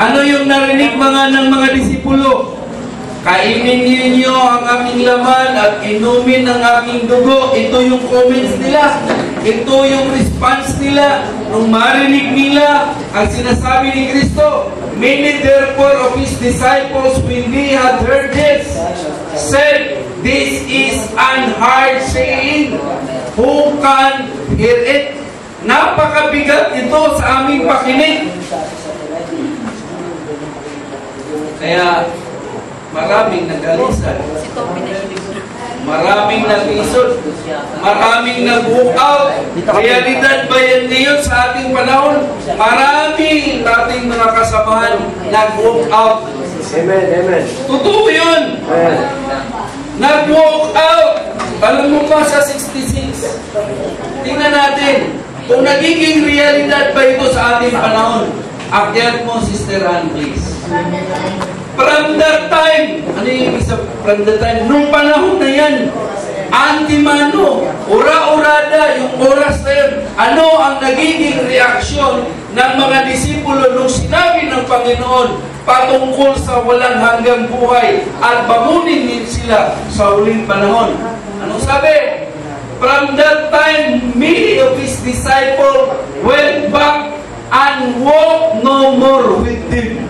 Ano yung narinig ng mga disipulo? Kainin ninyo ang aking laman at inumin ang aking dugo. Ito yung comments nila. Ito yung response nila nung marinig nila ang sinasabi ni Kristo. Many therefore of His disciples, when they had heard this, said, "This is an hard saying. Who can hear it?" Napakabigat ito sa aming pakinig. Kaya maraming nag-alisan, maraming nag-isod, maraming nag-walk out. Realidad ba yan ngayon sa ating panahon? Maraming ating mga kasamahan nag-walk out. Amen, amen. Totoo yun. Nag-walk out. Alam mo pa sa 66. Tingnan natin kung nagiging realidad ba ito sa ating panahon. Akyat mo, Sister Ann, please. From that time, ano yung ibig sabihin? From that time, nung panahon na yan, antimano, ura-urada, yung oras na yun, ano ang nagiging reaksyon ng mga disipulo nung sinabi ng Panginoon patungkol sa walang hanggang buhay at bangunin din sila sa huling panahon? Anong sabi? From that time, many of His disciples went back and walked no more with Him.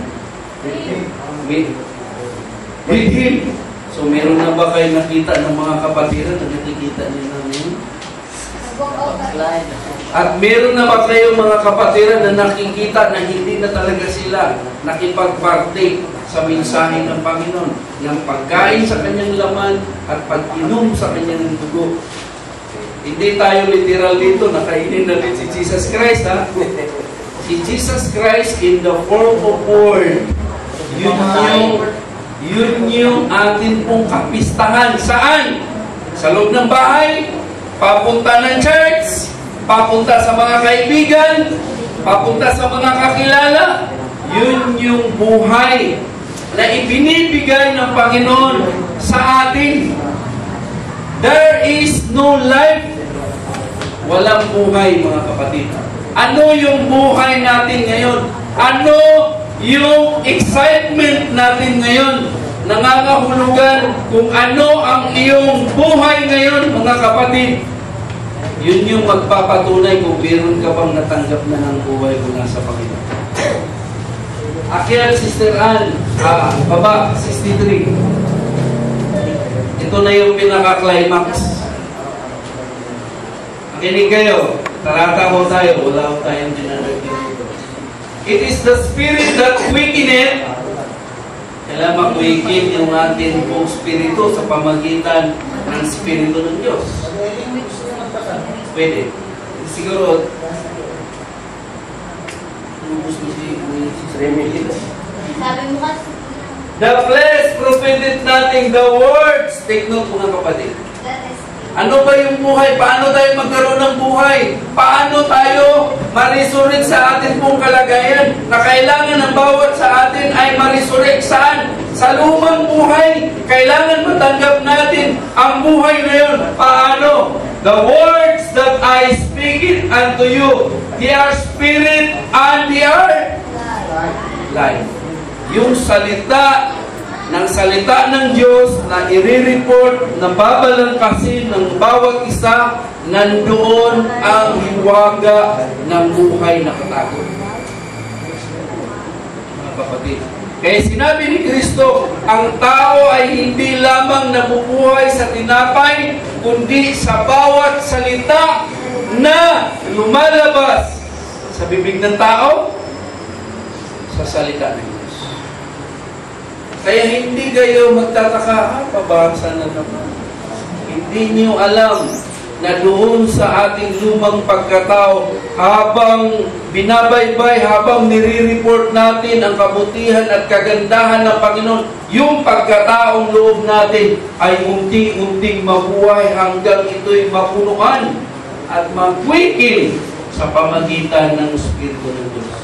With Him. So, meron na ba kayo nakita ng mga kapatiran na nakikita niyo namin? At meron na ba kayo mga kapatiran na nakikita na hindi na talaga sila nakipag-partake sa mensahe ng Panginoon, ng pagkain sa kanyang laman at pag-inom sa kanyang dugo? Hindi tayo literal dito, nakainin natin si Jesus Christ, ha? Si Jesus Christ in the form of word. Yun yung atin pong kapistahan. Saan? Sa loob ng bahay, papunta ng church, papunta sa mga kaibigan, papunta sa mga kakilala. Yun yung buhay na ibinibigay ng Panginoon sa atin. There is no life. Walang buhay, mga kapatid. Ano yung buhay natin ngayon? Ano yung excitement natin ngayon? Nangangahulugan kung ano ang iyong buhay ngayon, mga kapatid. Yun yung magpapatunay kung meron ka bang natanggap na ng buhay mula sa Panginoon. Akyat, Sister Ann, baba, 63. Ito na yung pinaka-climax. Makinig kayo. Tarata ko tayo. Wala ko tayong dinaragin. It is the Spirit that quickeneth. Kailangan mag-quicken yung ating pong spirito sa pamagitan ng Spirito ng Diyos. Pwede. Siguro, gusto si 3 minutes. The flesh profited nothing. The words. Take note, mga kapatid. Ano ba yung buhay? Paano tayo magkaroon ng buhay? Paano tayo ma-resurrect sa atin pong kalagayan na kailangan ng bawat sa atin ay ma-resurrect saan? Sa lumang buhay. Kailangan matanggap natin ang buhay na yun. Paano? The words that I speak it unto you, they are spirit and they are life. Yung salita ng Diyos na i-report, na babalangkasin ng bawat isa, nandoon ang hiwaga ng buhay na katago. Mga kapatid, kaya sinabi ni Kristo, ang tao ay hindi lamang nabubuhay sa tinapay, kundi sa bawat salita na lumalabas sa bibig ng tao, sa salita ng Diyos. Kaya hindi kayo magtataka, pabasa na naman. Hindi niyo alam na doon sa ating lumang pagkatao, habang binabaybay, habang nire-report natin ang kabutihan at kagandahan ng Panginoon, yung pagkataong loob natin ay unti-unting mabuhay hanggang ito'y mapunuan at mag-quicken sa pamagitan ng Espiritu ng Diyos.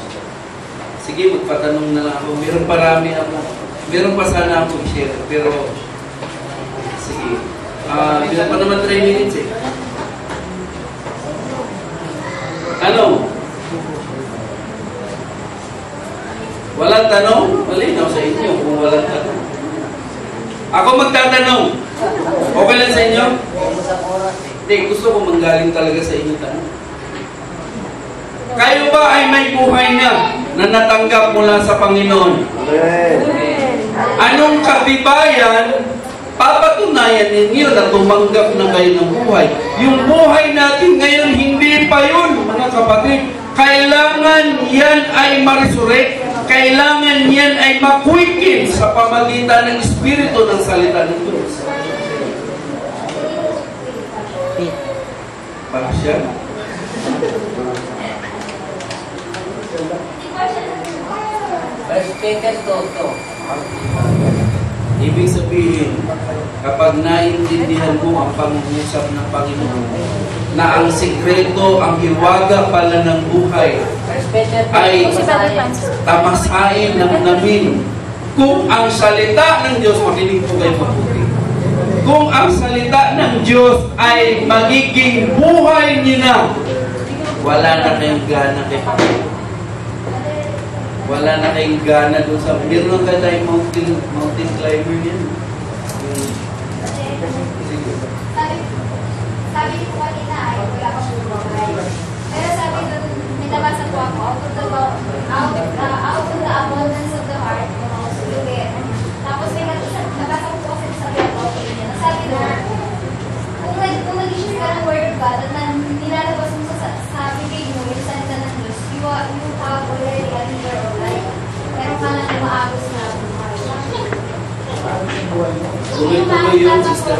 Sige, magpatanong na lang ako. Meron pa sana ako i-share, pero sige. Bilang pa naman 3 minutes eh. Ano? Walang tanong? Malinaw sa inyo kung walang tanong. Ako magtatanong. Okay lang sa inyo? Hindi, gusto ko manggaling talaga sa inyo tanong. Kayo ba ay may buhay na natanggap mula sa Panginoon? Anong katibayan papatunayan ninyo na tumanggap na kayo ng buhay? Yung buhay natin ngayon, hindi pa yun, mga kapatid. Kailangan yan ay ma-resurrect. Kailangan yan ay ma-quicken sa pamagitan ng Espiritu ng salita ng Diyos. Para siya. Ibig sabihin, kapag naintindihan mo ang pangungusap ng Panginoon, na ang sikreto, ang hiwaga pala ng buhay, ay tamasain ng namin. Kung ang salita ng Diyos, makinig po kayo mabuti. Kung ang salita ng Diyos ay magiging buhay niyo na, wala na kayong gana kay Panginoon. Wala na kayong gana doon sa... Meron ka tayong mountain climber yan. Sabi ko kanina ay wala pa po buhay. Pero sabi doon, may nabasa po ako, out of the abundance of the heart, suluhin. Tapos may nabasa po kasi sa Bible, sabi doon, kung nag-isip ka ng word of God at nilalabas mo sa bibig mo, yung salita ng Diyos, you have already a leader of life. Meron ka lang maagos na buhay. Tuloy-tuloy yung sister.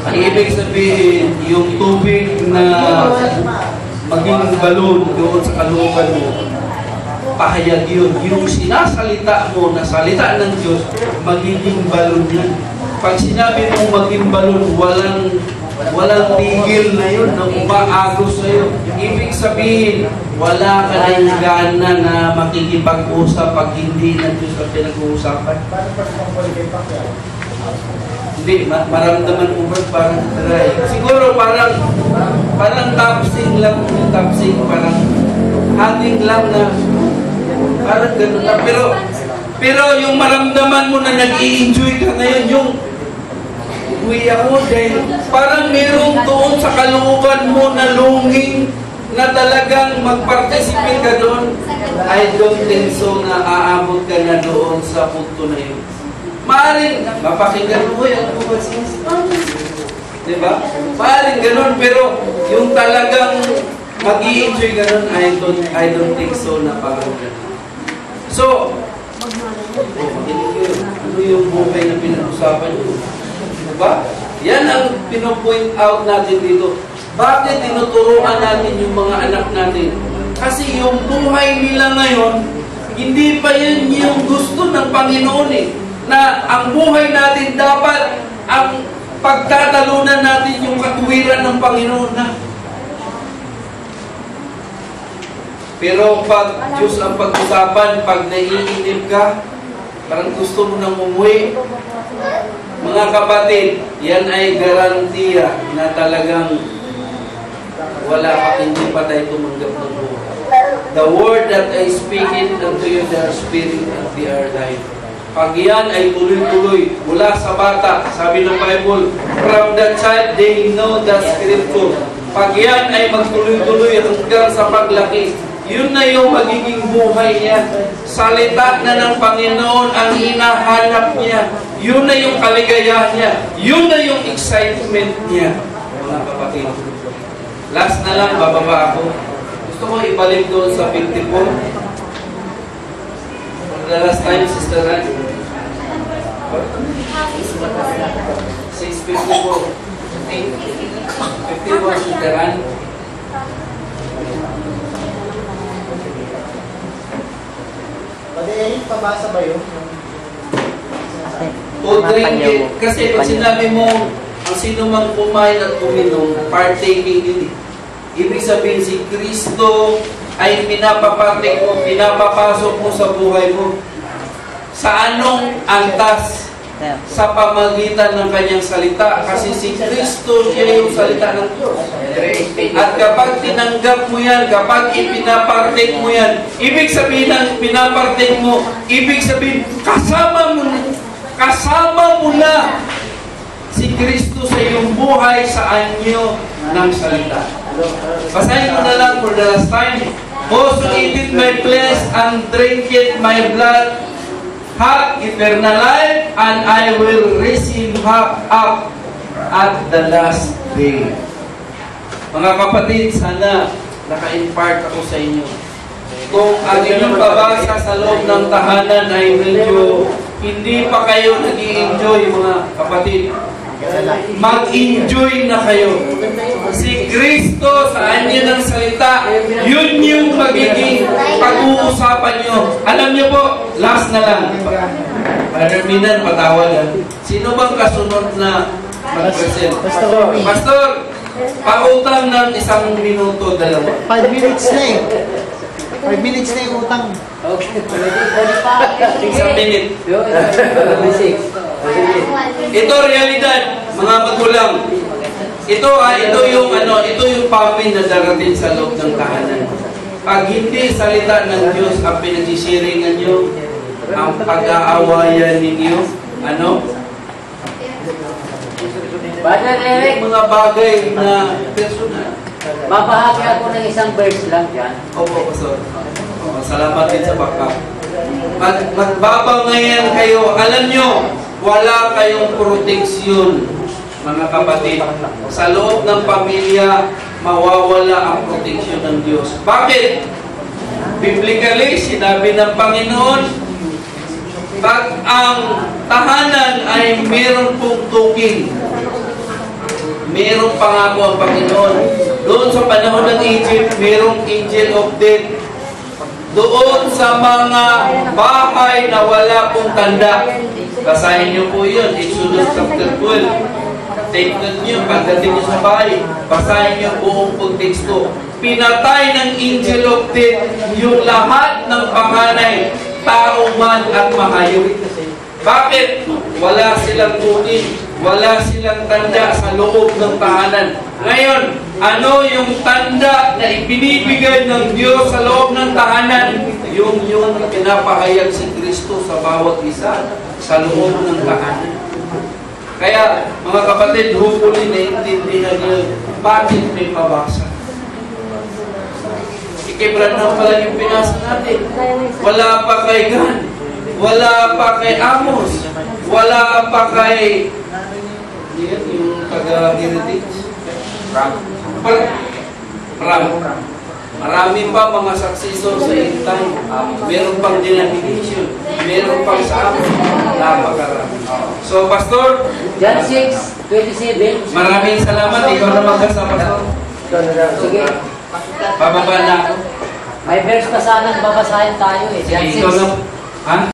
Ang ibig sabihin, yung tubig na maging balon doon sa kalooban mo, pahayag yun. Yung sinasalita mo na salita ng Diyos, magiging balon yan. Pag sinabi mong maging balon, walang tigil na yun na umaagos sa'yo. Ibig sabihin, wala ka na yung gana na makikipag-usap pag hindi ng Diyos ang pinag-uusapan. Hindi, maramdaman mo ba parang dry? Siguro parang tapsing lang, yung tapsing, parang hanging lang na parang gano'n lang. Pero yung maramdaman mo na nag-i-enjoy ka ngayon, yung uwi ako dahil parang meron doon sa kalooban mo na longing na talagang mag-participate ka doon. I don't think so na aabot ka na doon sa punto na yun. Maaring mapakinggan mo yan. Diba? Maaring ganun, pero yung talagang mag-i-enjoy ganun, I don't think so na parang ganun. So, ano yung buhay na pinag-usapan nyo? Diba? Yan ang pinopoint out natin dito. Bakit tinuturuan natin yung mga anak natin? Kasi yung buhay nila ngayon, hindi pa yan yung gusto ng Panginoon eh. Na ang buhay natin dapat, ang pagtatalunan natin yung katuwiran ng Panginoon na. Pero pag Diyos ang pag-usapan, pag naiinip ka, parang gusto mo nang umuwi. Mga kapatid, yan ay garantiya na talagang wala pa, hindi pa tayo tumanggap ng buhay. The word that I speak it unto you, they are spirit and they are life. Pag yan ay tuloy-tuloy mula sa bata, sabi ng Bible, from the child they know the scripture. Pag yan ay magtuloy-tuloy hanggang sa paglaki, yun na yung magiging buhay niya. Salita na ng Panginoon ang hinahanap niya. Yun na yung kaligayahan niya. Yun na yung excitement niya. Mga kapatid. Last na lang, bababa ako. Gusto ko ibalik doon sa 54. For the last time, Sister Ran. 654. 54, Sister Ran. Pwede pabasa ba yun? O drink it. Kasi pag sinabi mo, ang sino mang kumain at uminom, partaking yun. Ibig sabihin, si Kristo ay pinapapatik mo, pinapapasok mo sa buhay mo. Sa anong antas? sa pamagitan ng kanyang salita. Kasi si Kristo, siya yung salita ng Diyos. At kapag tinanggap mo yan, kapag ipinapartake mo yan, ibig sabihin ng pinapartake mo, ibig sabihin, kasama mo na si Kristo sa iyong buhay sa anyo ng salita. Basahin ko na lang for the last time. Whoso eateth my flesh and drinketh my blood hath eternal life, and I will raise him up at the last day. Mga kapatid, sana naka-impart ako sa inyo. Kung ang inyong pabasa sa loob ng tahanan ay medyo hindi pa kayo nag-i-enjoy, mga kapatid, mag-enjoy na kayo. Si Kristo sa anyo ng salita, yun yung magiging pag-uusapan nyo. Alam nyo po, last na lang. Brother Minan, patawag. Sino bang kasunod na mag-present? Pastor, pautang ng 1 minuto, 2. 5 minutes na eh. 5 minutes na yung utang. Okay, pwede pa. 1 minute. 6. Ito realidad, mga magulang. Ito yung pamin na darating sa loob ng tahanan. Pag hindi salita ng Diyos ang pinagsisiringan nyo, ang pag-aawayan ninyo, Brother Eric, mga bagay na personal. mabahagi ako ng isang verse lang dyan. Opo, Pastor. Salamat din sa backup. Magbabangayan kayo. Alam nyo, wala kayong proteksyon, mga kapatid. Sa loob ng pamilya, mawawala ang proteksyon ng Diyos. Bakit? Biblically, sinabi ng Panginoon, pag ang tahanan ay meron pong tuking, merong pangako ang Panginoon. Doon sa panahon ng Egypt, merong angel of death. Doon sa mga bahay na wala pong tanda. Basahin niyo po yun, Exodus chapter 12. Take note niyo, pagdating niyo sa bahay, basahin niyo buong konteksto. Pinatay ng angel of death yung lahat ng panganay, tao man at mahayop. Bakit? Wala silang tuning, wala silang tanda sa loob ng tahanan. Ngayon, ano yung tanda na ibinibigay ng Diyos sa loob ng tahanan? Yung pinapahayag si Kristo sa bawat isa sa loob ng tahanan. Kaya, mga kapatid, hopefully naiintindihan niyo bakit may mabasa. Ikibran na pala yung pinasa natin. Wala pa kay Gan, wala pa kay Amos, wala pa kay yung taga-heritage. Marami pa mga successor sa intay. Meron pang denomination, meron pang sa Amos. Napakarami. So, Pastor, John 6:27. maraming salamat. Ikaw na magkasama, Pastor. Sige. Bababa na ako. May verse pa sanang babasahin tayo eh. John Ikaw na. 6. Ha?